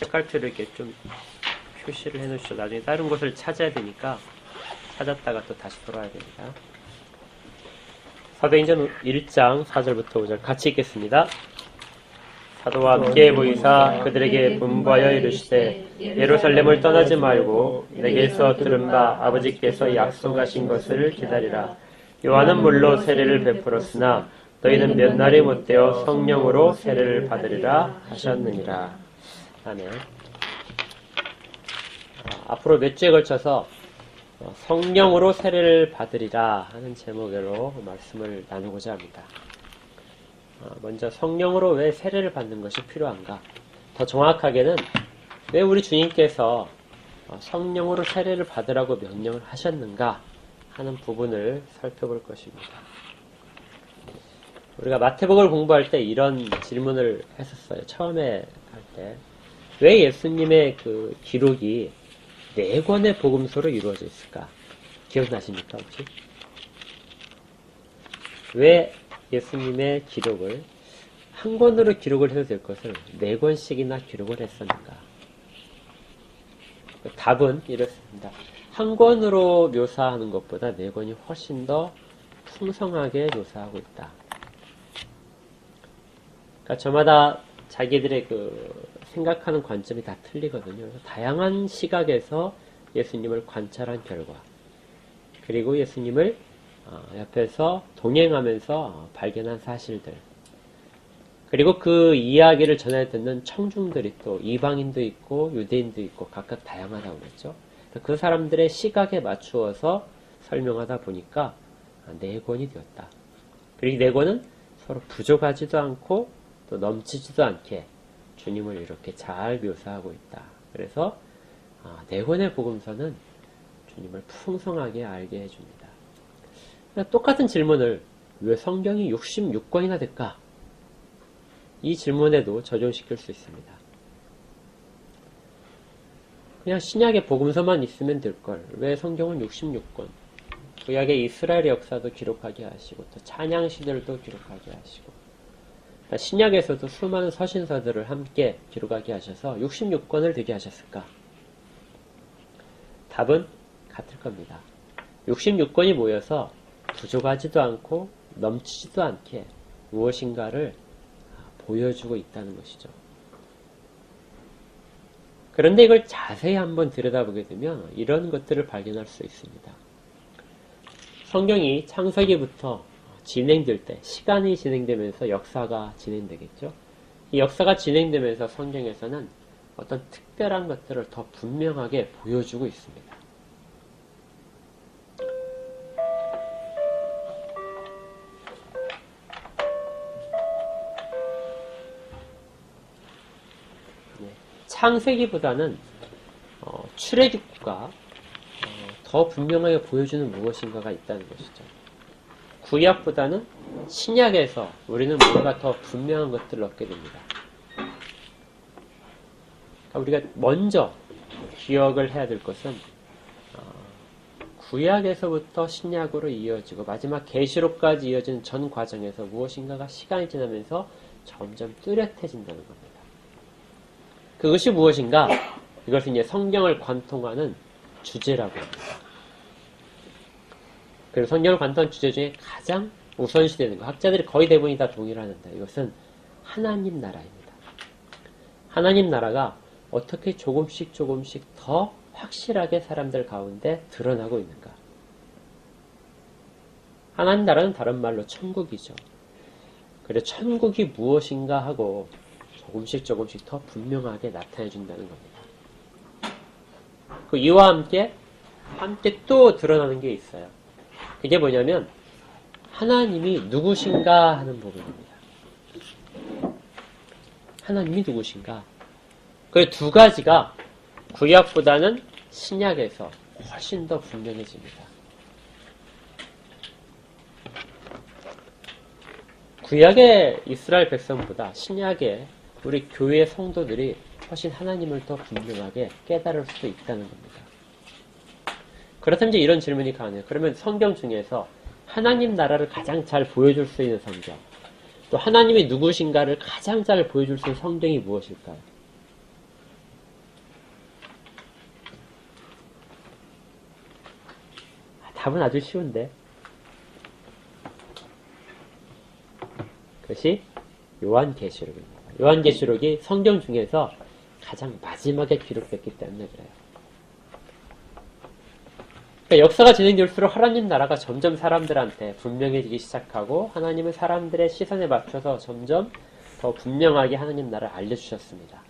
색깔표를 이렇게 좀 표시를 해 놓으시죠. 나중에 다른 곳을 찾아야 되니까 찾았다가 또 다시 돌아야 됩니다. 사도행전 1장 4절부터 5절 같이 읽겠습니다. 사도와 함께 보이사 그들에게 분부하여 이르시되 예루살렘을 떠나지 말고 내게서 들은 바 아버지께서 약속하신 것을 기다리라. 요한은 물로 세례를 베풀었으나 너희는 몇 날이 못되어 성령으로 세례를 받으리라 하셨느니라. 아멘. 앞으로 몇 주에 걸쳐서 성령으로 세례를 받으리라 하는 제목으로 말씀을 나누고자 합니다. 먼저 성령으로 왜 세례를 받는 것이 필요한가? 더 정확하게는 왜 우리 주님께서 성령으로 세례를 받으라고 명령을 하셨는가 하는 부분을 살펴볼 것입니다. 우리가 마태복음을 공부할 때 이런 질문을 했었어요. 처음에 할 때. 왜 예수님의 그 기록이 4권의 복음서로 이루어져 있을까? 기억나십니까, 혹시? 왜 예수님의 기록을 한 권으로 기록을 해도 될 것을 4권씩이나 기록을 했었는가? 답은 이렇습니다. 한 권으로 묘사하는 것보다 4권이 훨씬 더 풍성하게 묘사하고 있다. 그러니까 저마다 자기들의 그 생각하는 관점이 다 틀리거든요. 그래서 다양한 시각에서 예수님을 관찰한 결과, 그리고 예수님을 옆에서 동행하면서 발견한 사실들, 그리고 그 이야기를 전해 듣는 청중들이 또 이방인도 있고 유대인도 있고 각각 다양하다고 그랬죠. 그 사람들의 시각에 맞추어서 설명하다 보니까 4권이 되었다. 그리고 4권은 서로 부족하지도 않고 또 넘치지도 않게 주님을 이렇게 잘 묘사하고 있다. 그래서 4권의 복음서는 주님을 풍성하게 알게 해줍니다. 똑같은 질문을 왜 성경이 66권이나 될까? 이 질문에도 적용시킬 수 있습니다. 그냥 신약의 복음서만 있으면 될걸. 왜 성경은 66권? 구약의 이스라엘의 역사도 기록하게 하시고 또 찬양 시들도 기록하게 하시고 신약에서도 수많은 서신서들을 함께 기록하게 하셔서 66권을 되게 하셨을까? 답은 같을 겁니다. 66권이 모여서 부족하지도 않고 넘치지도 않게 무엇인가를 보여주고 있다는 것이죠. 그런데 이걸 자세히 한번 들여다보게 되면 이런 것들을 발견할 수 있습니다. 성경이 창세기부터 진행될 때, 시간이 진행되면서 역사가 진행되겠죠. 이 역사가 진행되면서 성경에서는 어떤 특별한 것들을 더 분명하게 보여주고 있습니다. 창세기보다는 출애굽과 더 분명하게 보여주는 무엇인가가 있다는 것이죠. 구약보다는 신약에서 우리는 뭔가 더 분명한 것들을 얻게 됩니다. 그러니까 우리가 먼저 기억을 해야 될 것은 구약에서부터 신약으로 이어지고 마지막 계시록까지 이어지는 전 과정에서 무엇인가가 시간이 지나면서 점점 뚜렷해진다는 겁니다. 그것이 무엇인가? 이것은 이제 성경을 관통하는 주제라고 합니다. 그리고 성경을 관통하는 주제 중에 가장 우선시되는 것, 학자들이 거의 대부분이 다 동일하는데 이것은 하나님 나라입니다. 하나님 나라가 어떻게 조금씩 더 확실하게 사람들 가운데 드러나고 있는가? 하나님 나라는 다른 말로 천국이죠. 그래서 천국이 무엇인가 하고 조금씩 더 분명하게 나타내준다는 겁니다. 그 이와 함께 또 드러나는 게 있어요. 그게 뭐냐면 하나님이 누구신가 하는 부분입니다. 하나님이 누구신가? 그 두 가지가 구약보다는 신약에서 훨씬 더 분명해집니다. 구약의 이스라엘 백성보다 신약의 우리 교회 성도들이 훨씬 하나님을 더 분명하게 깨달을 수 있다는 겁니다. 그렇다면 이제 이런 질문이 가능해요. 그러면 성경 중에서 하나님 나라를 가장 잘 보여줄 수 있는 성경, 또 하나님이 누구신가를 가장 잘 보여줄 수 있는 성경이 무엇일까요? 답은 아주 쉬운데. 그것이 요한계시록입니다. 요한계시록이 성경 중에서 가장 마지막에 기록됐기 때문에 그래요. 그러니까 역사가 진행될수록 하나님 나라가 점점 사람들한테 분명해지기 시작하고 하나님은 사람들의 시선에 맞춰서 점점 더 분명하게 하나님 나라를 알려주셨습니다.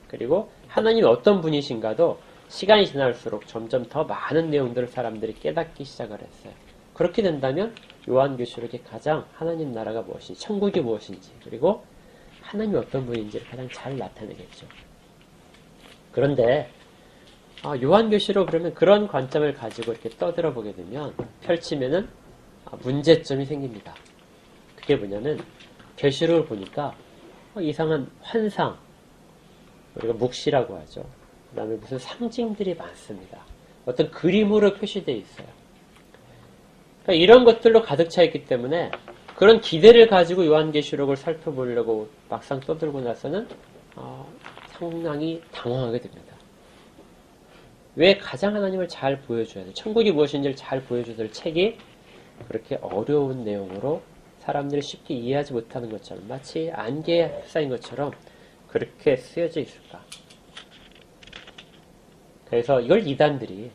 그리고 하나님이 어떤 분이신가도 시간이 지날수록 점점 더 많은 내용들을 사람들이 깨닫기 시작을 했어요. 그렇게 된다면 요한계시록이 가장 하나님 나라가 무엇인지, 천국이 무엇인지, 그리고 하나님이 어떤 분인지를 가장 잘 나타내겠죠. 그런데 요한계시록 그러면 그런 관점을 가지고 이렇게 떠들어 보게 되면 펼치면은 문제점이 생깁니다. 그게 뭐냐면 계시록을 보니까 이상한 환상, 우리가 묵시라고 하죠. 그 다음에 무슨 상징들이 많습니다. 어떤 그림으로 표시되어 있어요. 그러니까 이런 것들로 가득 차 있기 때문에 그런 기대를 가지고 요한계시록을 살펴보려고 막상 떠들고 나서는 상당히 당황하게 됩니다. 왜 가장 하나님을 잘 보여줘야 돼? 천국이 무엇인지를 잘 보여줘야 될 책이 그렇게 어려운 내용으로 사람들이 쉽게 이해하지 못하는 것처럼 마치 안개에 휩싸인 것처럼 그렇게 쓰여져 있을까? 그래서 이걸 이단들이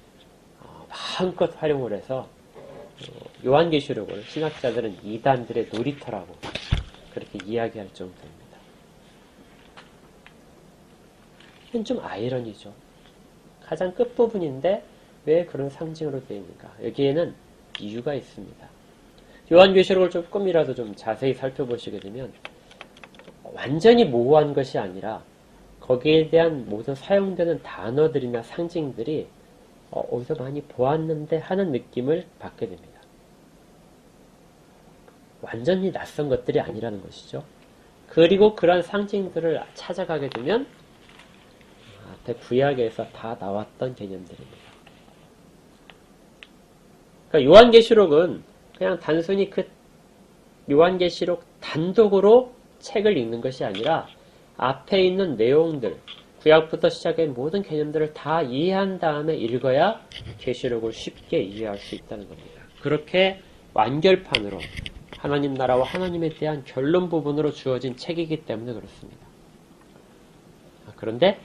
마음껏 활용을 해서 요한계시록을 신학자들은 이단들의 놀이터라고 그렇게 이야기할 정도입니다. 이건 좀 아이러니죠. 가장 끝부분인데 왜 그런 상징으로 되어 있는가? 여기에는 이유가 있습니다. 요한계시록을 조금이라도 좀 자세히 살펴보시게 되면 완전히 모호한 것이 아니라 거기에 대한 모든 사용되는 단어들이나 상징들이 어디서 많이 보았는데 하는 느낌을 받게 됩니다. 완전히 낯선 것들이 아니라는 것이죠. 그리고 그런 상징들을 찾아가게 되면 앞에 구약에서 다 나왔던 개념들입니다. 그러니까 요한계시록은 그냥 단순히 그 요한계시록 단독으로 책을 읽는 것이 아니라 앞에 있는 내용들, 구약부터 시작한 모든 개념들을 다 이해한 다음에 읽어야 계시록을 쉽게 이해할 수 있다는 겁니다. 그렇게 완결판으로 하나님 나라와 하나님에 대한 결론 부분으로 주어진 책이기 때문에 그렇습니다. 그런데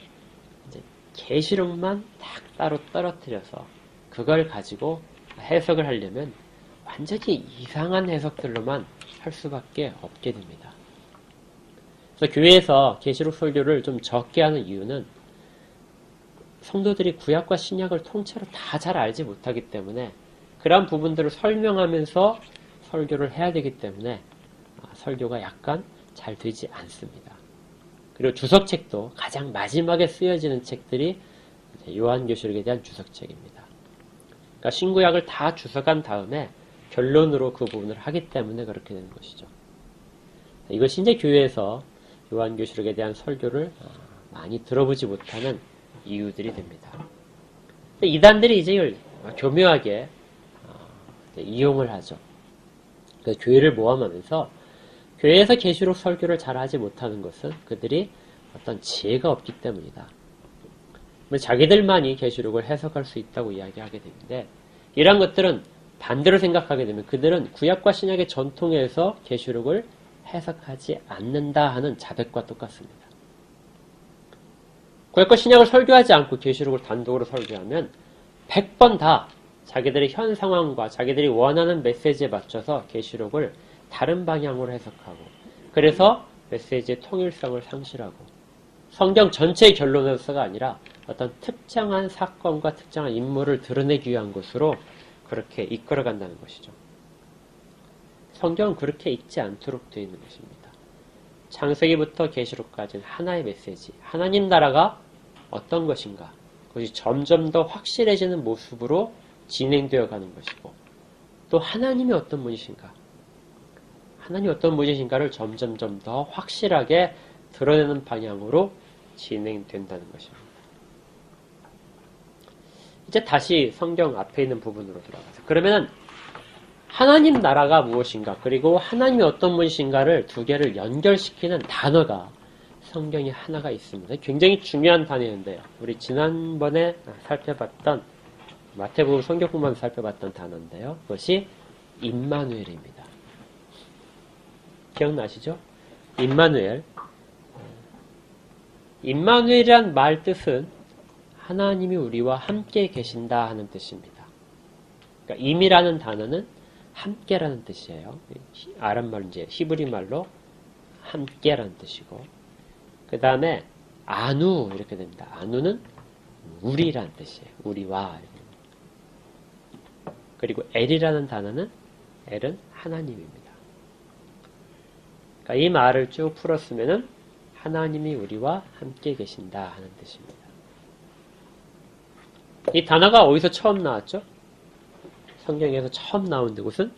이제 계시록만 딱 따로 떨어뜨려서 그걸 가지고 해석을 하려면 완전히 이상한 해석들로만 할 수밖에 없게 됩니다. 그래서 교회에서 계시록 설교를 좀 적게 하는 이유는 성도들이 구약과 신약을 통째로 다 잘 알지 못하기 때문에 그러한 부분들을 설명하면서 설교를 해야 되기 때문에 설교가 약간 잘 되지 않습니다. 그리고 주석책도 가장 마지막에 쓰여지는 책들이 요한계시록에 대한 주석책입니다. 그러니까 신구약을 다 주석한 다음에 결론으로 그 부분을 하기 때문에 그렇게 되는 것이죠. 이것이 이제 교회에서 요한계시록에 대한 설교를 많이 들어보지 못하는 이유들이 됩니다. 이단들이 이제 이걸 교묘하게 이용을 하죠. 그래서 교회를 모함하면서 교회에서 계시록 설교를 잘 하지 못하는 것은 그들이 어떤 지혜가 없기 때문이다. 자기들만이 계시록을 해석할 수 있다고 이야기하게 되는데 이런 것들은 반대로 생각하게 되면 그들은 구약과 신약의 전통에서 계시록을 해석하지 않는다 하는 자백과 똑같습니다. 구약과 신약을 설교하지 않고 계시록을 단독으로 설교하면 100번 다 자기들의 현 상황과 자기들이 원하는 메시지에 맞춰서 계시록을 다른 방향으로 해석하고 그래서 메시지의 통일성을 상실하고 성경 전체의 결론에서가 아니라 어떤 특정한 사건과 특정한 인물을 드러내기 위한 것으로 그렇게 이끌어간다는 것이죠. 성경은 그렇게 읽지 않도록 되어 있는 것입니다. 창세기부터 계시록까지는 하나의 메시지, 하나님 나라가 어떤 것인가, 그것이 점점 더 확실해지는 모습으로 진행되어 가는 것이고 또 하나님이 어떤 분이신가, 하나님이 어떤 분이신가를 점점점 더 확실하게 드러내는 방향으로 진행된다는 것입니다. 이제 다시 성경 앞에 있는 부분으로 돌아가서 그러면은 하나님 나라가 무엇인가 그리고 하나님이 어떤 분이신가를 두 개를 연결시키는 단어가 성경에 하나가 있습니다. 굉장히 중요한 단어인데요. 우리 지난번에 살펴봤던 마태복음 성경 공부하면서 살펴봤던 단어인데요. 그것이 임마누엘입니다. 기억나시죠? 임마누엘. 임마누엘이란 말 뜻은 하나님이 우리와 함께 계신다 하는 뜻입니다. 그러니까 임이라는 단어는 함께라는 뜻이에요. 아람말 이제 히브리 말로 함께라는 뜻이고, 그 다음에 아누 이렇게 됩니다. 아누는 우리라는 뜻이에요. 우리와. 그리고 엘이라는 단어는 엘은 하나님입니다. 그러니까 이 말을 쭉 풀었으면은 하나님이 우리와 함께 계신다 하는 뜻입니다. 이 단어가 어디서 처음 나왔죠? 성경에서 처음 나온 곳은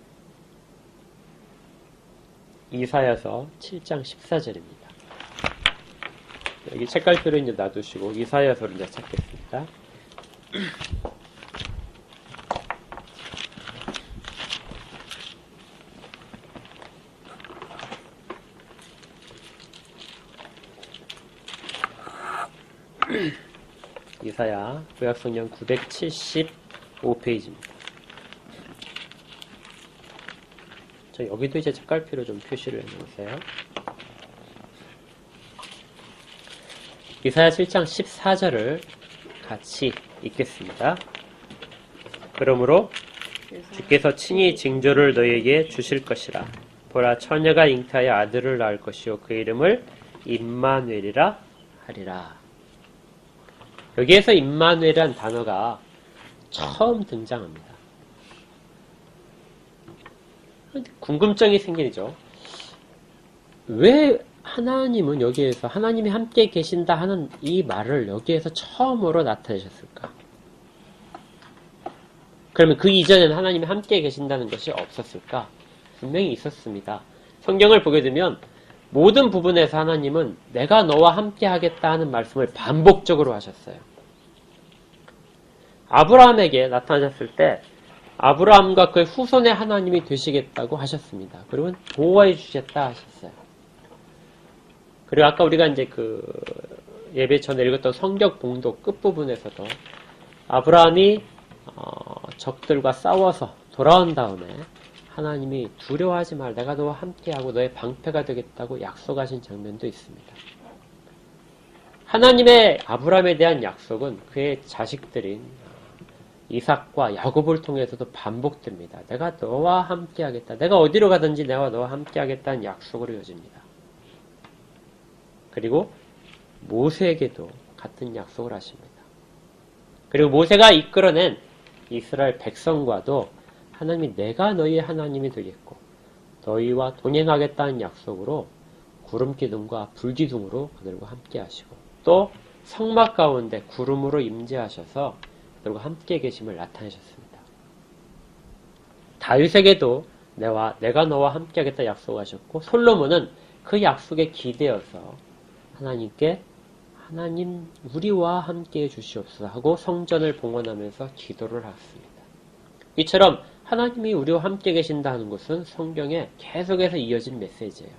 이사야서 7장 14절입니다. 여기 책갈피로 이제 놔두시고 이사야서를 이제 찾겠습니다. 이사야 구약성경 975페이지입니다. 저 여기도 이제 책갈피로 좀 표시를 해놓으세요. 이사야 7장 14절을 같이 읽겠습니다. 그러므로 주께서 친히 징조를 너희에게 주실 것이라. 보라, 처녀가 잉태하여 아들을 낳을 것이요 그 이름을 임마누엘이라 하리라. 여기에서 임마누엘이라는 단어가 처음 등장합니다. 궁금증이 생기죠. 왜 하나님은 여기에서 하나님이 함께 계신다 하는 이 말을 여기에서 처음으로 나타내셨을까? 그러면 그 이전에는 하나님이 함께 계신다는 것이 없었을까? 분명히 있었습니다. 성경을 보게 되면 모든 부분에서 하나님은 내가 너와 함께 하겠다 하는 말씀을 반복적으로 하셨어요. 아브라함에게 나타나셨을 때 아브라함과 그의 후손의 하나님이 되시겠다고 하셨습니다. 그리고 보호해 주셨다 하셨어요. 그리고 아까 우리가 이제 그 예배 전에 읽었던 성경 봉독 끝부분에서도 아브라함이 적들과 싸워서 돌아온 다음에 하나님이 두려워하지 말, 내가 너와 함께하고 너의 방패가 되겠다고 약속하신 장면도 있습니다. 하나님의 아브라함에 대한 약속은 그의 자식들인 이삭과 야곱을 통해서도 반복됩니다. 내가 너와 함께하겠다. 내가 어디로 가든지 내가 너와 함께하겠다는 약속으로 이어집니다. 그리고 모세에게도 같은 약속을 하십니다. 그리고 모세가 이끌어낸 이스라엘 백성과도 하나님이 내가 너희의 하나님이 되겠고 너희와 동행하겠다는 약속으로 구름기둥과 불기둥으로 그들과 함께 하시고 또 성막 가운데 구름으로 임재하셔서 그들과 함께 계심을 나타내셨습니다. 다윗에게도 내가 너와 함께 하겠다 약속하셨고 솔로몬은 그 약속에 기대어서 하나님께 하나님 우리와 함께 해주시옵소서 하고 성전을 봉헌하면서 기도를 했습니다. 이처럼 하나님이 우리와 함께 계신다 하는 것은 성경에 계속해서 이어진 메시지예요.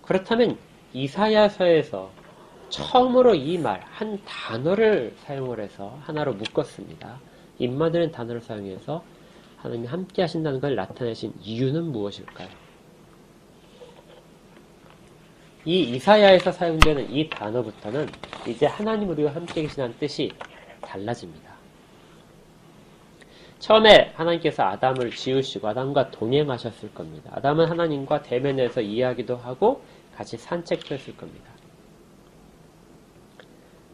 그렇다면 이사야서에서 처음으로 이 말, 한 단어를 사용을 해서 하나로 묶었습니다. 임마누엘이라는 단어를 사용해서 하나님이 함께 하신다는 걸 나타내신 이유는 무엇일까요? 이 이사야에서 사용되는 이 단어부터는 이제 하나님 우리와 함께 계시다는 뜻이 달라집니다. 처음에 하나님께서 아담을 지으시고 아담과 동행하셨을 겁니다. 아담은 하나님과 대면해서 이야기도 하고 같이 산책도 했을 겁니다.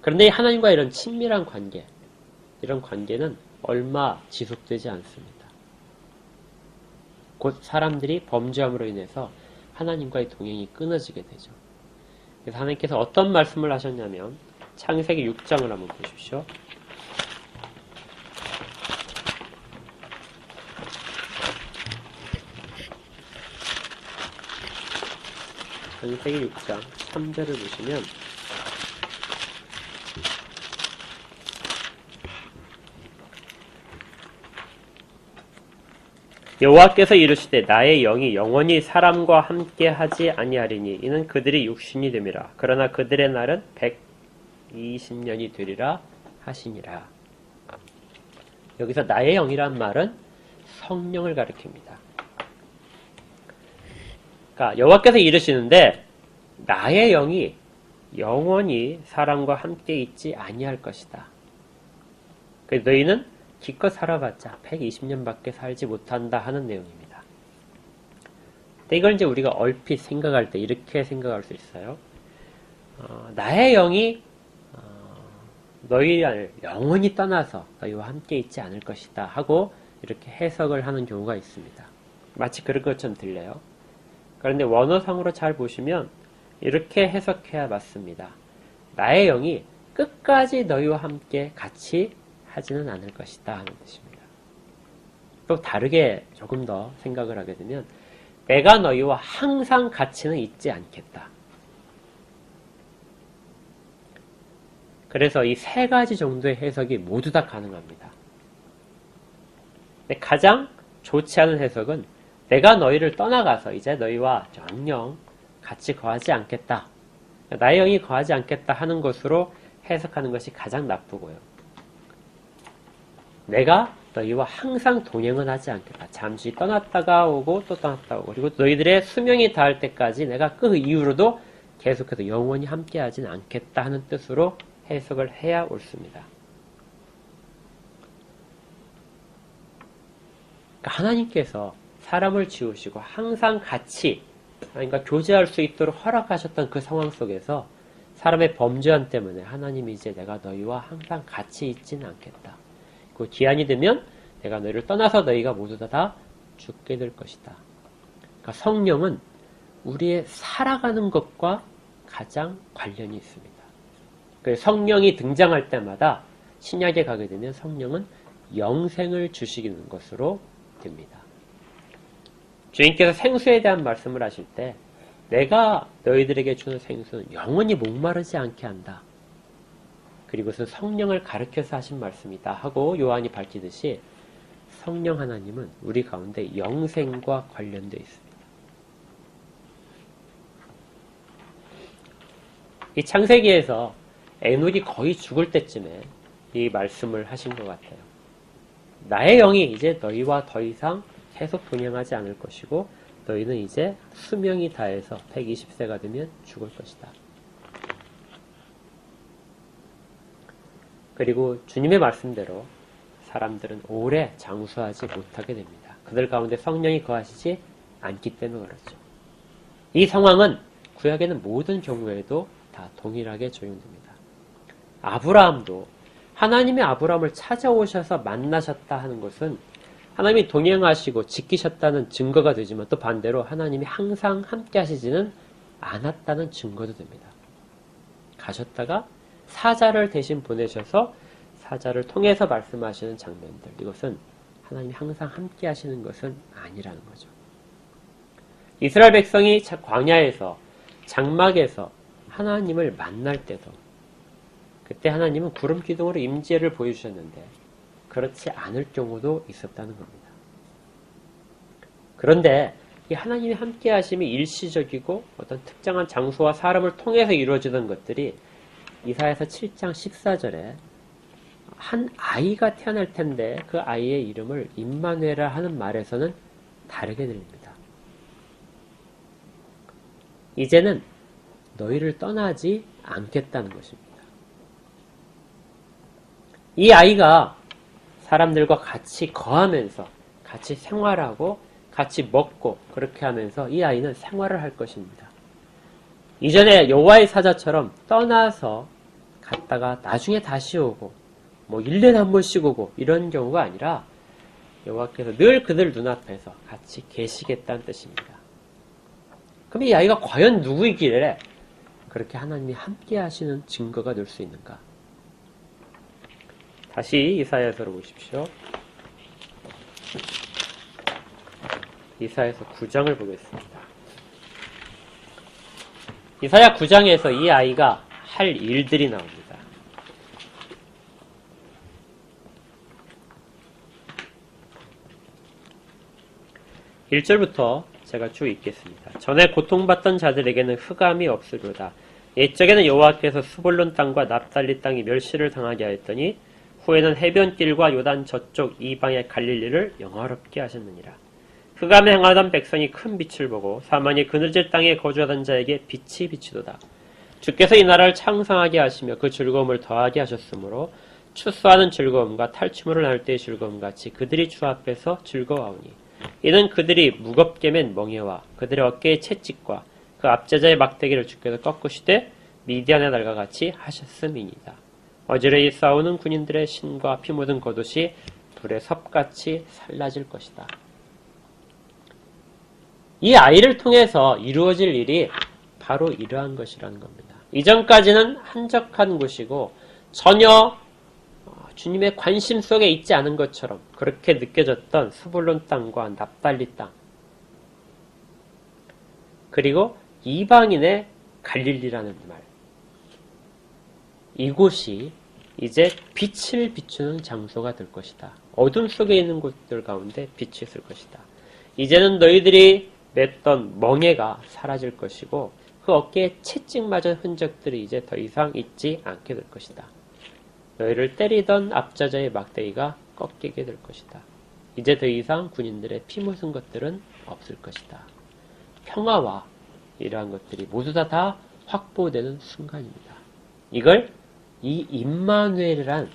그런데 하나님과 이런 친밀한 관계, 이런 관계는 얼마 지속되지 않습니다. 곧 사람들이 범죄함으로 인해서 하나님과의 동행이 끊어지게 되죠. 그래서 하나님께서 어떤 말씀을 하셨냐면 창세기 6장을 한번 보십시오. 창세기 6장 3절을 보시면 여호와께서 이르시되 나의 영이 영원히 사람과 함께 하지 아니하리니 이는 그들이 육신이 됨이라. 그러나 그들의 날은 120년이 되리라 하시니라. 여기서 나의 영이란 말은 성령을 가리킵니다. 그러니까 여호와께서 이르시는데 나의 영이 영원히 사람과 함께 있지 아니할 것이다. 그래서 너희는 기껏 살아봤자 120년밖에 살지 못한다 하는 내용입니다. 근데 이걸 이제 우리가 얼핏 생각할 때 이렇게 생각할 수 있어요. 나의 영이 너희를 영원히 떠나서 너희와 함께 있지 않을 것이다 하고 이렇게 해석을 하는 경우가 있습니다. 마치 그런 것처럼 들려요. 그런데 원어상으로 잘 보시면 이렇게 해석해야 맞습니다. 나의 영이 끝까지 너희와 함께 같이 하지는 않을 것이다 하는 뜻입니다. 또 다르게 조금 더 생각을 하게 되면 내가 너희와 항상 같이는 있지 않겠다. 그래서 이 세 가지 정도의 해석이 모두 다 가능합니다. 근데 가장 좋지 않은 해석은 내가 너희를 떠나가서 이제 너희와 영영 같이 거하지 않겠다. 나의 영이 거하지 않겠다 하는 것으로 해석하는 것이 가장 나쁘고요. 내가 너희와 항상 동행은 하지 않겠다. 잠시 떠났다가 오고 또 떠났다 오고 그리고 너희들의 수명이 닿을 때까지 내가 그 이후로도 계속해서 영원히 함께 하지는 않겠다 하는 뜻으로 해석을 해야 옳습니다. 그러니까 하나님께서 사람을 지으시고 항상 같이 그러니까 교제할 수 있도록 허락하셨던 그 상황 속에서 사람의 범죄함 때문에 하나님이 이제 내가 너희와 항상 같이 있지는 않겠다. 그 기한이 되면 내가 너희를 떠나서 너희가 모두 다 죽게 될 것이다. 그러니까 성령은 우리의 살아가는 것과 가장 관련이 있습니다. 성령이 등장할 때마다 신약에 가게 되면 성령은 영생을 주시는 것으로 됩니다. 주님께서 생수에 대한 말씀을 하실 때 내가 너희들에게 주는 생수는 영원히 목마르지 않게 한다. 그리고 그것은 성령을 가르쳐서 하신 말씀이다 하고 요한이 밝히듯이 성령 하나님은 우리 가운데 영생과 관련되어 있습니다. 이 창세기에서 에녹이 거의 죽을 때쯤에 이 말씀을 하신 것 같아요. 나의 영이 이제 너희와 더 이상 계속 동행하지 않을 것이고 너희는 이제 수명이 다해서 120세가 되면 죽을 것이다. 그리고 주님의 말씀대로 사람들은 오래 장수하지 못하게 됩니다. 그들 가운데 성령이 거하시지 않기 때문에 그렇죠. 이 상황은 구약에는 모든 경우에도 다 동일하게 적용됩니다. 아브라함도 하나님이 아브라함을 찾아오셔서 만나셨다 하는 것은 하나님이 동행하시고 지키셨다는 증거가 되지만 또 반대로 하나님이 항상 함께 하시지는 않았다는 증거도 됩니다. 가셨다가 사자를 대신 보내셔서 사자를 통해서 말씀하시는 장면들, 이것은 하나님이 항상 함께 하시는 것은 아니라는 거죠. 이스라엘 백성이 광야에서 장막에서 하나님을 만날 때도 그때 하나님은 구름 기둥으로 임재를 보여주셨는데 그렇지 않을 경우도 있었다는 겁니다. 그런데 이 하나님이 함께 하심이 일시적이고 어떤 특정한 장소와 사람을 통해서 이루어지던 것들이 이사야서 7장 14절에 한 아이가 태어날 텐데 그 아이의 이름을 임마누엘이라 하는 말에서는 다르게 들립니다. 이제는 너희를 떠나지 않겠다는 것입니다. 이 아이가 사람들과 같이 거하면서 같이 생활하고 같이 먹고 그렇게 하면서 이 아이는 생활을 할 것입니다. 이전에 여호와의 사자처럼 떠나서 갔다가 나중에 다시 오고 1년에 한 번씩 오고 이런 경우가 아니라 여호와께서 늘 그들 눈앞에서 같이 계시겠다는 뜻입니다. 그럼 이 아이가 과연 누구이길래 그렇게 하나님이 함께 하시는 증거가 될 수 있는가? 다시 이사야서로 보십시오. 이사야서 9장을 보겠습니다. 이사야 9장에서 이 아이가 할 일들이 나옵니다. 1절부터 제가 쭉 읽겠습니다. 전에 고통받던 자들에게는 흑암이 없으리로다. 옛적에는 여호와께서 스불론 땅과 납달리 땅이 멸시를 당하게 하였더니 후에는 해변길과 요단 저쪽 이방의 갈릴리를 영화롭게 하셨느니라. 흑암에 행하던 백성이 큰 빛을 보고 사만이 그늘질 땅에 거주하던 자에게 빛이 비치도다. 주께서 이 나라를 창성하게 하시며 그 즐거움을 더하게 하셨으므로 추수하는 즐거움과 탈취물을 나눌 때의 즐거움 같이 그들이 주 앞에서 즐거워하오니 이는 그들이 무겁게 맨 멍에와 그들의 어깨의 채찍과 그 압제자의 막대기를 주께서 꺾으시되 미디안의 날과 같이 하셨음이니이다. 어지러이 싸우는 군인들의 신과 피 묻은 겉옷이 불의 섭같이 살라질 것이다. 이 아이를 통해서 이루어질 일이 바로 이러한 것이라는 겁니다. 이전까지는 한적한 곳이고 전혀 주님의 관심 속에 있지 않은 것처럼 그렇게 느껴졌던 스불론 땅과 납달리 땅, 그리고 이방인의 갈릴리라는 말, 이곳이 이제 빛을 비추는 장소가 될 것이다. 어둠 속에 있는 곳들 가운데 빛이 있을 것이다. 이제는 너희들이 맸던 멍에가 사라질 것이고 그 어깨에 채찍 맞은 흔적들이 이제 더 이상 있지 않게 될 것이다. 너희를 때리던 압자자의 막대기가 꺾이게 될 것이다. 이제 더 이상 군인들의 피 묻은 것들은 없을 것이다. 평화와 이러한 것들이 모두 다 확보되는 순간입니다. 이걸 이 임마누엘이란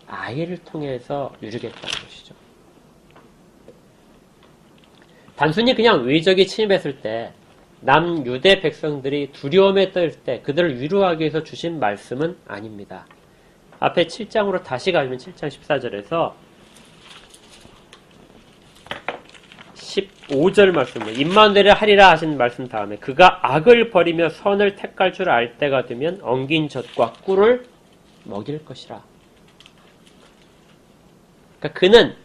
아이를 통해서 이루겠다는 것이죠. 단순히 그냥 외적이 침입했을 때 남유대 백성들이 두려움에 떨 때 그들을 위로하기 위해서 주신 말씀은 아닙니다. 앞에 7장으로 다시 가면 7장 14절에서 15절 말씀을 임마누엘을 하리라 하신 말씀 다음에 그가 악을 버리며 선을 택할 줄 알 때가 되면 엉긴 젖과 꿀을 먹일 것이라. 그러니까 그는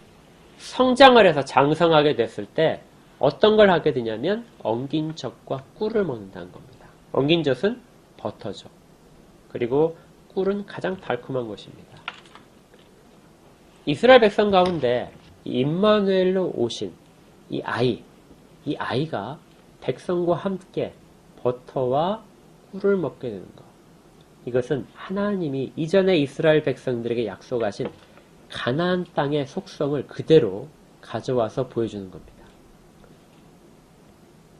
성장을 해서 장성하게 됐을 때 어떤 걸 하게 되냐면 엉긴 젖과 꿀을 먹는다는 겁니다. 엉긴 젖은 버터죠. 그리고 꿀은 가장 달콤한 것입니다. 이스라엘 백성 가운데 임마누엘로 오신 이 아이가 백성과 함께 버터와 꿀을 먹게 되는 것. 이것은 하나님이 이전에 이스라엘 백성들에게 약속하신 가나안 땅의 속성을 그대로 가져와서 보여주는 겁니다.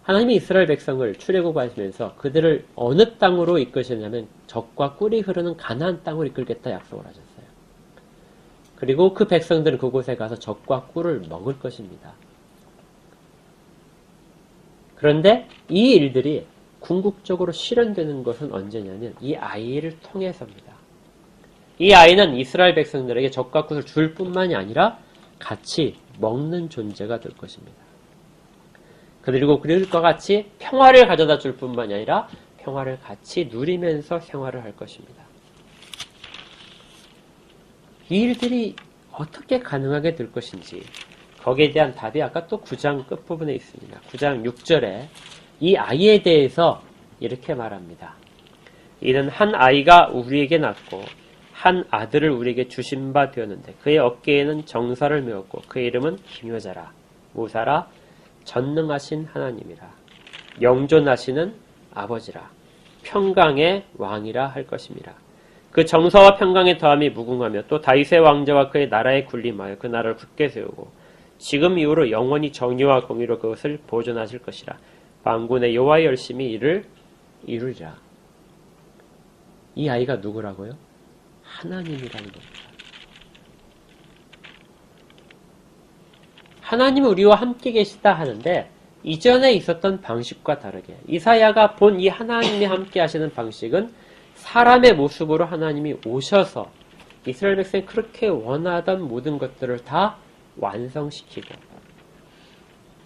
하나님이 이스라엘 백성을 출애굽하시면서 그들을 어느 땅으로 이끄시냐면 젖과 꿀이 흐르는 가나안 땅으로 이끌겠다 약속을 하셨어요. 그리고 그 백성들은 그곳에 가서 젖과 꿀을 먹을 것입니다. 그런데 이 일들이 궁극적으로 실현되는 것은 언제냐면 이 아이를 통해서입니다. 이 아이는 이스라엘 백성들에게 젖과 꿀을 줄 뿐만이 아니라 같이 먹는 존재가 될 것입니다. 그리고 그들과 같이 평화를 가져다 줄 뿐만이 아니라 평화를 같이 누리면서 생활을 할 것입니다. 이 일들이 어떻게 가능하게 될 것인지 거기에 대한 답이 아까 또 9장 끝부분에 있습니다. 9장 6절에 이 아이에 대해서 이렇게 말합니다. 이는 한 아이가 우리에게 낳고 한 아들을 우리에게 주신 바 되었는데 그의 어깨에는 정사를 메었고 그의 이름은 기묘자라 모사라 전능하신 하나님이라 영존하시는 아버지라 평강의 왕이라 할 것입니다. 그 정사와 평강의 더함이 무궁하며 또 다윗의 왕자와 그의 나라에 군림하여 그 나라를 굳게 세우고 지금 이후로 영원히 정의와 공의로 그것을 보존하실 것이라. 만군의 여호와의 열심히 이를 이루리라. 이 아이가 누구라고요? 하나님이라는 겁니다. 하나님은 우리와 함께 계시다 하는데 이전에 있었던 방식과 다르게 이사야가 본 이 하나님이 함께 하시는 방식은 사람의 모습으로 하나님이 오셔서 이스라엘 백성이 그렇게 원하던 모든 것들을 다 완성시키고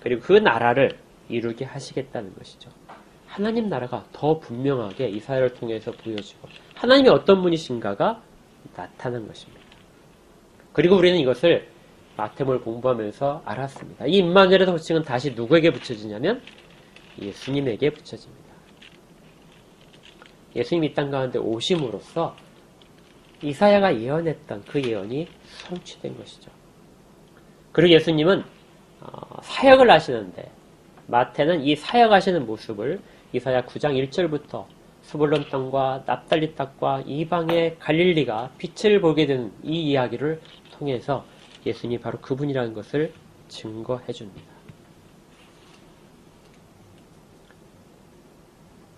그리고 그 나라를 이루게 하시겠다는 것이죠. 하나님 나라가 더 분명하게 이사야를 통해서 보여지고 하나님이 어떤 분이신가가 나타난 것입니다. 그리고 우리는 이것을 마태복음을 공부하면서 알았습니다. 이 임마누엘의 호칭은 다시 누구에게 붙여지냐면 예수님에게 붙여집니다. 예수님이 이 땅 가운데 오심으로써 이사야가 예언했던 그 예언이 성취된 것이죠. 그리고 예수님은 사역을 하시는데 마태는 이 사역하시는 모습을 이사야 9장 1절부터 스불론 땅과 납달리 땅과 이방의 갈릴리가 빛을 보게 된 이 이야기를 통해서 예수님이 바로 그분이라는 것을 증거해 줍니다.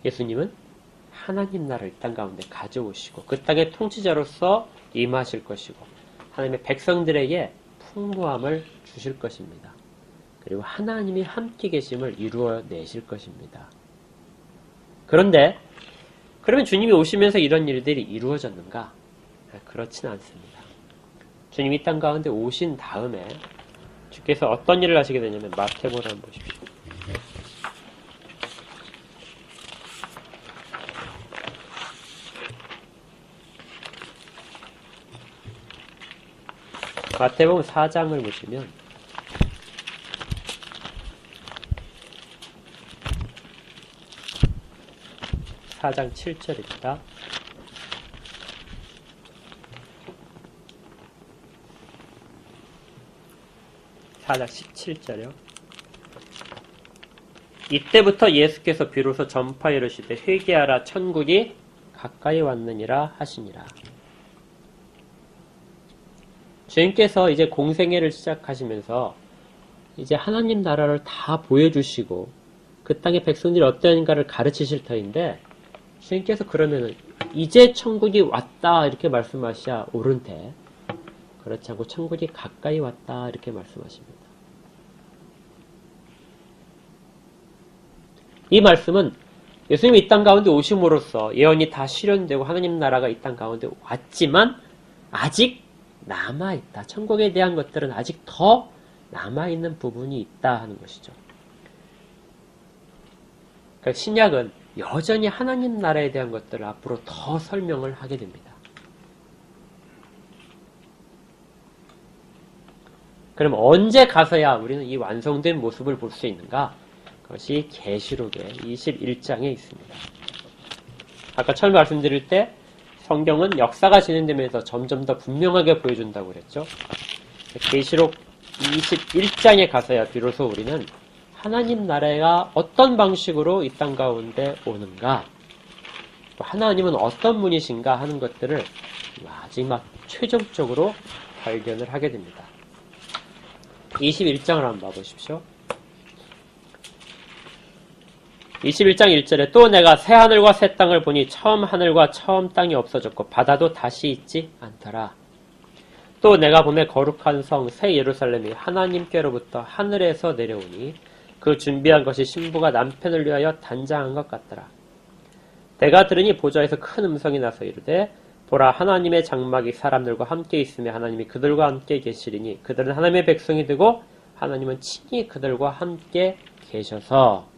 예수님은 하나님 나라를 이 땅 가운데 가져오시고 그 땅의 통치자로서 임하실 것이고 하나님의 백성들에게 풍부함을 주실 것입니다. 그리고 하나님이 함께 계심을 이루어내실 것입니다. 그런데 그러면 주님이 오시면서 이런 일들이 이루어졌는가? 그렇진 않습니다. 주님이 땅 가운데 오신 다음에 주께서 어떤 일을 하시게 되냐면 마태복음을 한번 보십시오. 마태복음 4장을 보시면 4장 7절입니다. 4장 17절이요. 이때부터 예수께서 비로소 전파 이르시되 회개하라 천국이 가까이 왔느니라 하시니라. 주님께서 이제 공생애를 시작하시면서 이제 하나님 나라를 다 보여주시고 그 땅의 백성들이 어떠한가를 가르치실 터인데 주님께서 그러면은 이제 천국이 왔다 이렇게 말씀하셔야 옳은데 그렇지 않고 천국이 가까이 왔다 이렇게 말씀하십니다. 이 말씀은 예수님이 이 땅 가운데 오심으로써 예언이 다 실현되고 하나님 나라가 이 땅 가운데 왔지만 아직 남아있다. 천국에 대한 것들은 아직 더 남아있는 부분이 있다 하는 것이죠. 그러니까 신약은 여전히 하나님 나라에 대한 것들을 앞으로 더 설명을 하게 됩니다. 그럼 언제 가서야 우리는 이 완성된 모습을 볼 수 있는가? 그것이 계시록의 21장에 있습니다. 아까 처음 말씀드릴 때 성경은 역사가 진행되면서 점점 더 분명하게 보여준다고 그랬죠. 계시록 21장에 가서야 비로소 우리는 하나님 나라가 어떤 방식으로 이 땅 가운데 오는가, 하나님은 어떤 분이신가 하는 것들을 마지막 최종적으로 발견을 하게 됩니다. 21장을 한번 봐보십시오. 21장 1절에 또 내가 새 하늘과 새 땅을 보니 처음 하늘과 처음 땅이 없어졌고 바다도 다시 있지 않더라. 또 내가 보매 거룩한 성 새 예루살렘이 하나님께로부터 하늘에서 내려오니 그 준비한 것이 신부가 남편을 위하여 단장한 것 같더라. 내가 들으니 보좌에서 큰 음성이 나서 이르되 보라 하나님의 장막이 사람들과 함께 있으며 하나님이 그들과 함께 계시리니 그들은 하나님의 백성이 되고 하나님은 친히 그들과 함께 계셔서.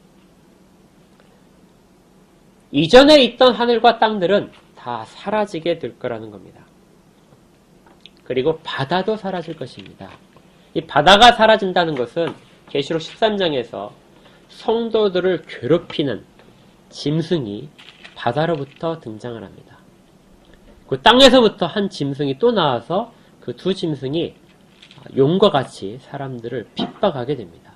이전에 있던 하늘과 땅들은 다 사라지게 될 거라는 겁니다. 그리고 바다도 사라질 것입니다. 이 바다가 사라진다는 것은 계시록 13장에서 성도들을 괴롭히는 짐승이 바다로부터 등장을 합니다. 그 땅에서부터 한 짐승이 또 나와서 그 두 짐승이 용과 같이 사람들을 핍박하게 됩니다.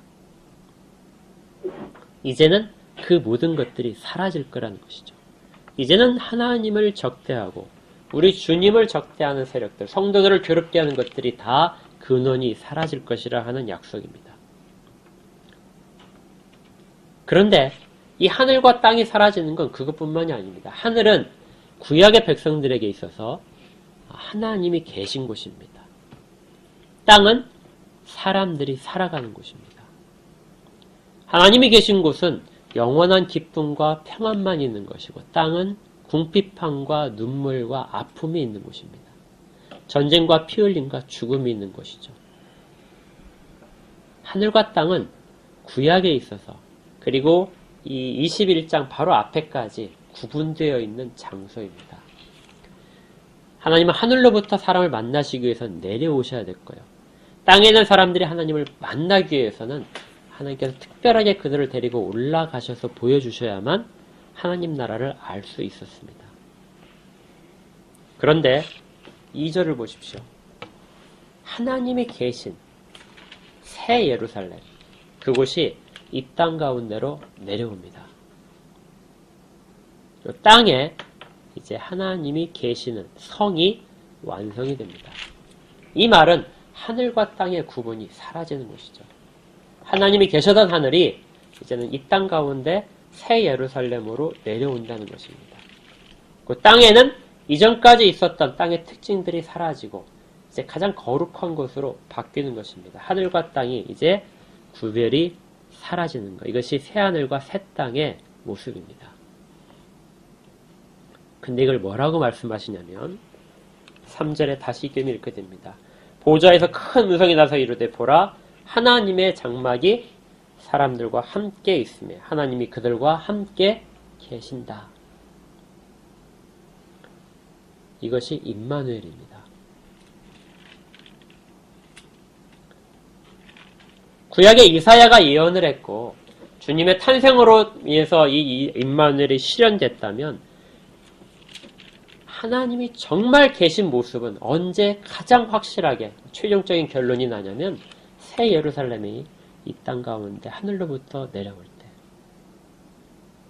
이제는 그 모든 것들이 사라질 거라는 것이죠. 이제는 하나님을 적대하고 우리 주님을 적대하는 세력들, 성도들을 괴롭게 하는 것들이 다 근원이 사라질 것이라 하는 약속입니다. 그런데 이 하늘과 땅이 사라지는 건 그것뿐만이 아닙니다. 하늘은 구약의 백성들에게 있어서 하나님이 계신 곳입니다. 땅은 사람들이 살아가는 곳입니다. 하나님이 계신 곳은 영원한 기쁨과 평안만 있는 것이고 땅은 궁핍함과 눈물과 아픔이 있는 곳입니다. 전쟁과 피 흘림과 죽음이 있는 곳이죠. 하늘과 땅은 구약에 있어서 그리고 이 21장 바로 앞에까지 구분되어 있는 장소입니다. 하나님은 하늘로부터 사람을 만나시기 위해서는 내려오셔야 될 거예요. 땅에 있는 사람들이 하나님을 만나기 위해서는 하나님께서 특별하게 그들을 데리고 올라가셔서 보여주셔야만 하나님 나라를 알 수 있었습니다. 그런데 2절을 보십시오. 하나님이 계신 새 예루살렘, 그곳이 이 땅 가운데로 내려옵니다. 땅에 이제 하나님이 계시는 성이 완성이 됩니다. 이 말은 하늘과 땅의 구분이 사라지는 것이죠. 하나님이 계셨던 하늘이 이제는 이 땅 가운데 새 예루살렘으로 내려온다는 것입니다. 그 땅에는 이전까지 있었던 땅의 특징들이 사라지고 이제 가장 거룩한 곳으로 바뀌는 것입니다. 하늘과 땅이 이제 구별이 사라지는 것. 이것이 새 하늘과 새 땅의 모습입니다. 근데 이걸 뭐라고 말씀하시냐면 3절에 다시 이렇게 됩니다. 보좌에서 큰 음성이 나서 이르되 보라 하나님의 장막이 사람들과 함께 있으며 하나님이 그들과 함께 계신다. 이것이 임마누엘입니다. 구약의 이사야가 예언을 했고 주님의 탄생으로 인해서 이 임마누엘이 실현됐다면 하나님이 정말 계신 모습은 언제 가장 확실하게 최종적인 결론이 나냐면 새 예루살렘이 이 땅 가운데 하늘로부터 내려올 때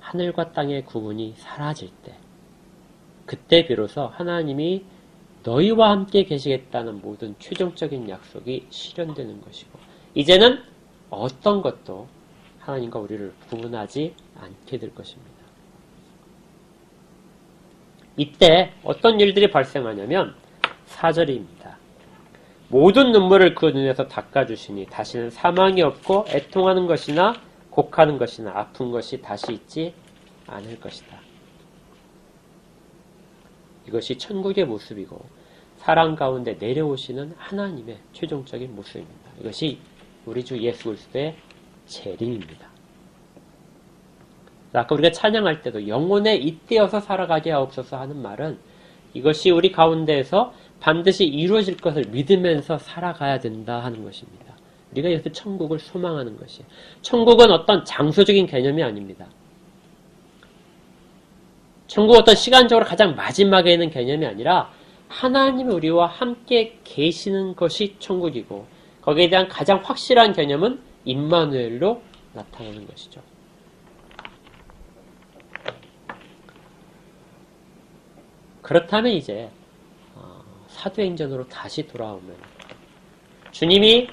하늘과 땅의 구분이 사라질 때 그때 비로소 하나님이 너희와 함께 계시겠다는 모든 최종적인 약속이 실현되는 것이고 이제는 어떤 것도 하나님과 우리를 구분하지 않게 될 것입니다. 이때 어떤 일들이 발생하냐면 4절입니다. 모든 눈물을 그 눈에서 닦아주시니 다시는 사망이 없고 애통하는 것이나 곡하는 것이나 아픈 것이 다시 있지 않을 것이다. 이것이 천국의 모습이고 사랑 가운데 내려오시는 하나님의 최종적인 모습입니다. 이것이 우리 주 예수 그리스도의 재림입니다. 아까 우리가 찬양할 때도 영혼에 잇대어서 살아가게 하옵소서 하는 말은 이것이 우리 가운데에서 반드시 이루어질 것을 믿으면서 살아가야 된다 하는 것입니다. 우리가 이것을 천국을 소망하는 것이에요. 천국은 어떤 장소적인 개념이 아닙니다. 천국은 어떤 시간적으로 가장 마지막에 있는 개념이 아니라 하나님이 우리와 함께 계시는 것이 천국이고 거기에 대한 가장 확실한 개념은 임마누엘로 나타나는 것이죠. 그렇다면 이제 사도행전으로 다시 돌아오면 주님이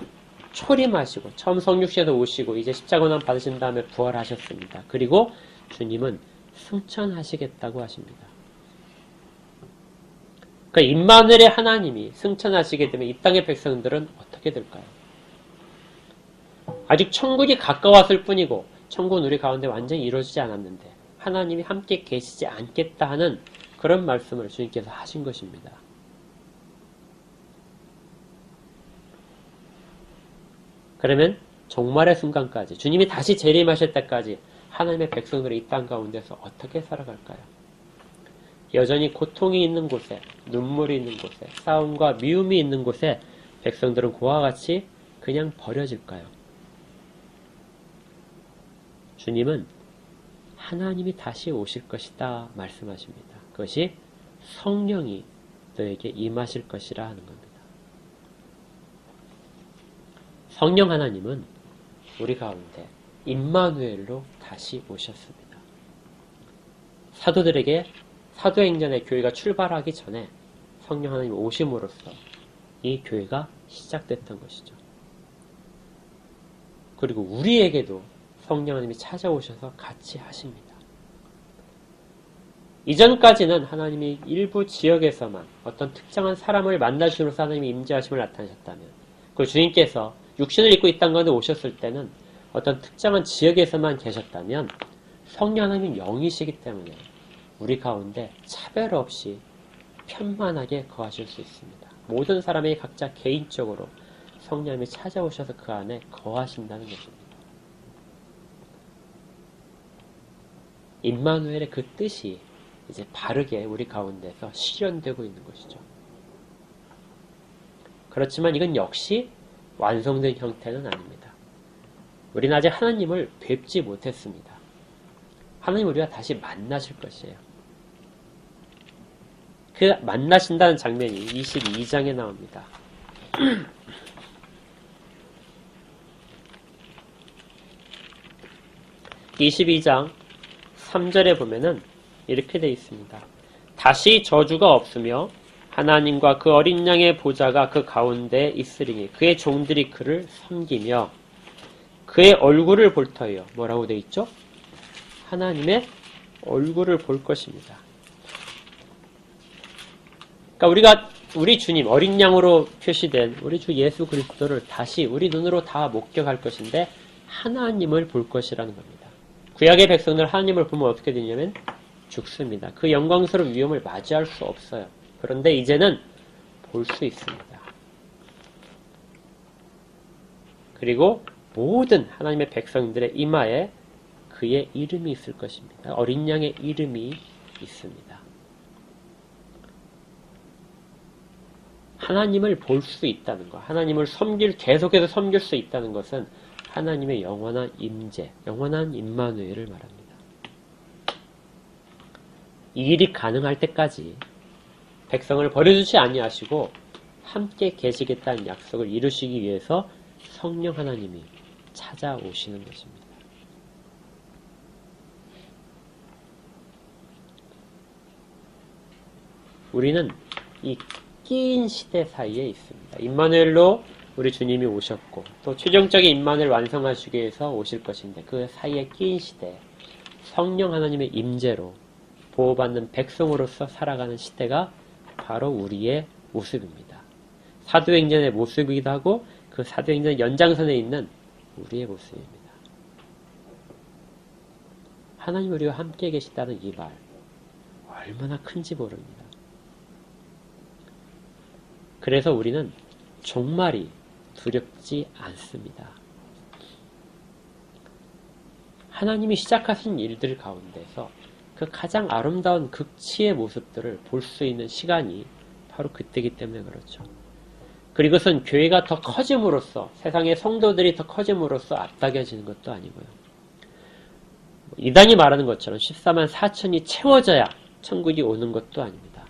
초림하시고 처음 성육신에서 오시고 이제 십자가고난 받으신 다음에 부활하셨습니다. 그리고 주님은 승천하시겠다고 하십니다. 그러니까 임마누엘의 하나님이 승천하시게 되면 이 땅의 백성들은 어떻게 될까요? 아직 천국이 가까웠을 뿐이고 천국은 우리 가운데 완전히 이루어지지 않았는데 하나님이 함께 계시지 않겠다 하는 그런 말씀을 주님께서 하신 것입니다. 그러면 종말의 순간까지 주님이 다시 재림하실 때까지 하나님의 백성들이 이 땅 가운데서 어떻게 살아갈까요? 여전히 고통이 있는 곳에, 눈물이 있는 곳에, 싸움과 미움이 있는 곳에 백성들은 그와 같이 그냥 버려질까요? 주님은 하나님이 다시 오실 것이다 말씀하십니다. 그것이 성령이 너에게 임하실 것이라 하는 겁니다. 성령 하나님은 우리 가운데 임마누엘로 다시 오셨습니다. 사도들에게 사도행전의 교회가 출발하기 전에 성령 하나님이 오심으로써 이 교회가 시작됐던 것이죠. 그리고 우리에게도 성령 하나님이 찾아오셔서 같이 하십니다. 이전까지는 하나님이 일부 지역에서만 어떤 특정한 사람을 만나심으로써 하나님이 임재하심을 나타내셨다면 그 주님께서 육신을 입고 이 땅 가운데 오셨을 때는 어떤 특정한 지역에서만 계셨다면 성령 하나님은 영이시기 때문에 우리 가운데 차별 없이 편만하게 거하실 수 있습니다. 모든 사람이 각자 개인적으로 성령님이 찾아오셔서 그 안에 거하신다는 것입니다. 임마누엘의 그 뜻이 이제 바르게 우리 가운데서 실현되고 있는 것이죠. 그렇지만 이건 역시 완성된 형태는 아닙니다. 우리는 아직 하나님을 뵙지 못했습니다. 하나님 우리와 다시 만나실 것이에요. 그 만나신다는 장면이 22장에 나옵니다. 22장 3절에 보면은 이렇게 되어 있습니다. 다시 저주가 없으며 하나님과 그 어린 양의 보좌가 그 가운데 있으리니 그의 종들이 그를 섬기며 그의 얼굴을 볼 터이요. 뭐라고 되어 있죠? 하나님의 얼굴을 볼 것입니다. 그러니까 우리 주님 어린 양으로 표시된 우리 주 예수 그리스도를 다시 우리 눈으로 다 목격할 것인데 하나님을 볼 것이라는 겁니다. 구약의 백성들 하나님을 보면 어떻게 되냐면 죽습니다. 그 영광스러운 위험을 맞이할 수 없어요. 그런데 이제는 볼 수 있습니다. 그리고 모든 하나님의 백성들의 이마에 그의 이름이 있을 것입니다. 어린 양의 이름이 있습니다. 하나님을 볼 수 있다는 것, 하나님을 계속해서 섬길 수 있다는 것은 하나님의 영원한 임재, 영원한 임마누엘을 말합니다. 이 일이 가능할 때까지 백성을 버려두지 아니하시고 함께 계시겠다는 약속을 이루시기 위해서 성령 하나님이 찾아오시는 것입니다. 우리는 이 끼인 시대 사이에 있습니다. 임마누엘로 우리 주님이 오셨고 또 최종적인 임마누엘 완성하시기 위해서 오실 것인데 그 사이에 끼인 시대 성령 하나님의 임재로 보호받는 백성으로서 살아가는 시대가 바로 우리의 모습입니다. 사도행전의 모습이기도 하고 그 사도행전 연장선에 있는 우리의 모습입니다. 하나님 우리와 함께 계시다는 이 말 얼마나 큰지 모릅니다. 그래서 우리는 종말이 두렵지 않습니다. 하나님이 시작하신 일들 가운데서 그 가장 아름다운 극치의 모습들을 볼 수 있는 시간이 바로 그때이기 때문에 그렇죠. 그리고 그것은 교회가 더 커짐으로써 세상의 성도들이 더 커짐으로써 앞당겨지는 것도 아니고요. 이단이 말하는 것처럼 14만 4천이 채워져야 천국이 오는 것도 아닙니다.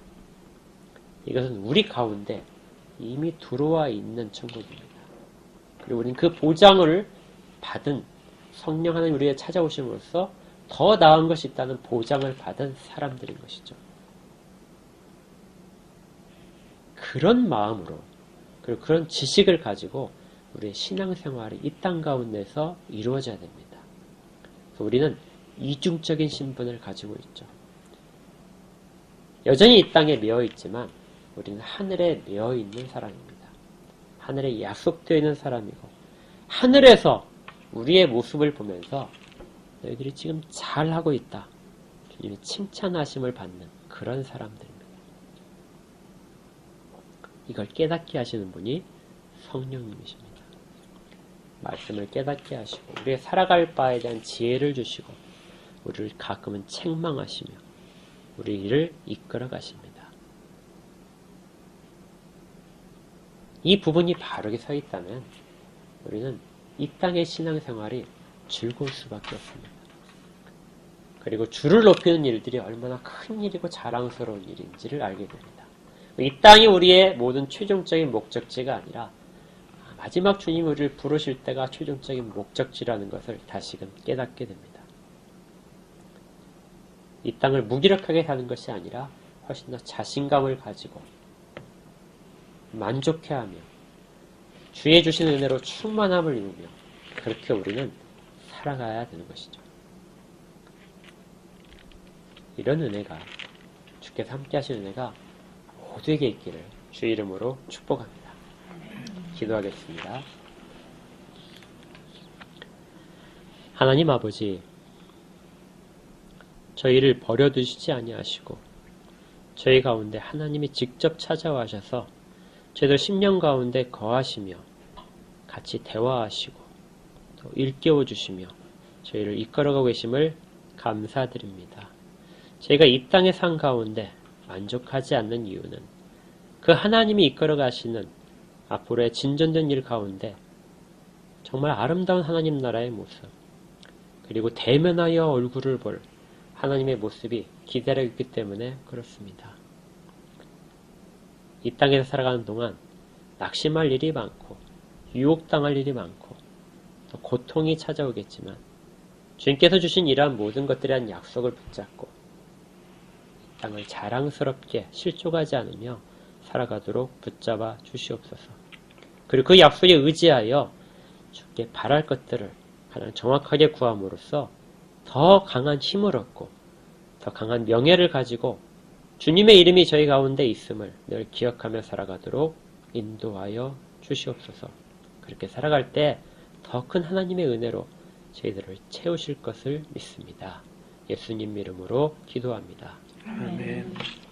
이것은 우리 가운데 이미 들어와 있는 천국입니다. 그리고 우리는 그 보장을 받은 성령 하나님 우리에 찾아오심으로써 더 나은 것이 있다는 보장을 받은 사람들인 것이죠. 그런 마음으로 그리고 그런 지식을 가지고 우리의 신앙생활이 이 땅 가운데서 이루어져야 됩니다. 그래서 우리는 이중적인 신분을 가지고 있죠. 여전히 이 땅에 매여 있지만 우리는 하늘에 매여 있는 사람입니다. 하늘에 약속되어 있는 사람이고 하늘에서 우리의 모습을 보면서 너희들이 지금 잘하고 있다. 주님의 칭찬하심을 받는 그런 사람들입니다. 이걸 깨닫게 하시는 분이 성령님이십니다. 말씀을 깨닫게 하시고 우리의 살아갈 바에 대한 지혜를 주시고 우리를 가끔은 책망하시며 우리를 이끌어 가십니다. 이 부분이 바르게 서 있다면 우리는 이 땅의 신앙생활이 즐거울 수밖에 없습니다. 그리고 주를 높이는 일들이 얼마나 큰 일이고 자랑스러운 일인지를 알게 됩니다. 이 땅이 우리의 모든 최종적인 목적지가 아니라 마지막 주님 우리를 부르실 때가 최종적인 목적지라는 것을 다시금 깨닫게 됩니다. 이 땅을 무기력하게 사는 것이 아니라 훨씬 더 자신감을 가지고 만족해하며 주의 주신 은혜로 충만함을 이루며 그렇게 우리는 살아가야 되는 것이죠. 이런 은혜가 주께서 함께 하신 은혜가 모두에게 있기를 주의 이름으로 축복합니다. 기도하겠습니다. 하나님 아버지, 저희를 버려두시지 아니하시고 저희 가운데 하나님이 직접 찾아와 하셔서 저희들 심령 가운데 거하시며 같이 대화하시고 또 일깨워 주시며 저희를 이끌어가고 계심을 감사드립니다. 저희가 이 땅의 산 가운데 만족하지 않는 이유는 그 하나님이 이끌어 가시는 앞으로의 진전된 일 가운데 정말 아름다운 하나님 나라의 모습 그리고 대면하여 얼굴을 볼 하나님의 모습이 기다려 있기 때문에 그렇습니다. 이 땅에서 살아가는 동안 낙심할 일이 많고 유혹당할 일이 많고 또 고통이 찾아오겠지만 주님께서 주신 이러한 모든 것들에 대한 약속을 붙잡고 땅을 자랑스럽게 실족하지 않으며 살아가도록 붙잡아 주시옵소서. 그리고 그 약속에 의지하여 주께 바랄 것들을 가장 정확하게 구함으로써 더 강한 힘을 얻고 더 강한 명예를 가지고 주님의 이름이 저희 가운데 있음을 늘 기억하며 살아가도록 인도하여 주시옵소서. 그렇게 살아갈 때 더 큰 하나님의 은혜로 저희들을 채우실 것을 믿습니다. 예수님 이름으로 기도합니다. 아멘.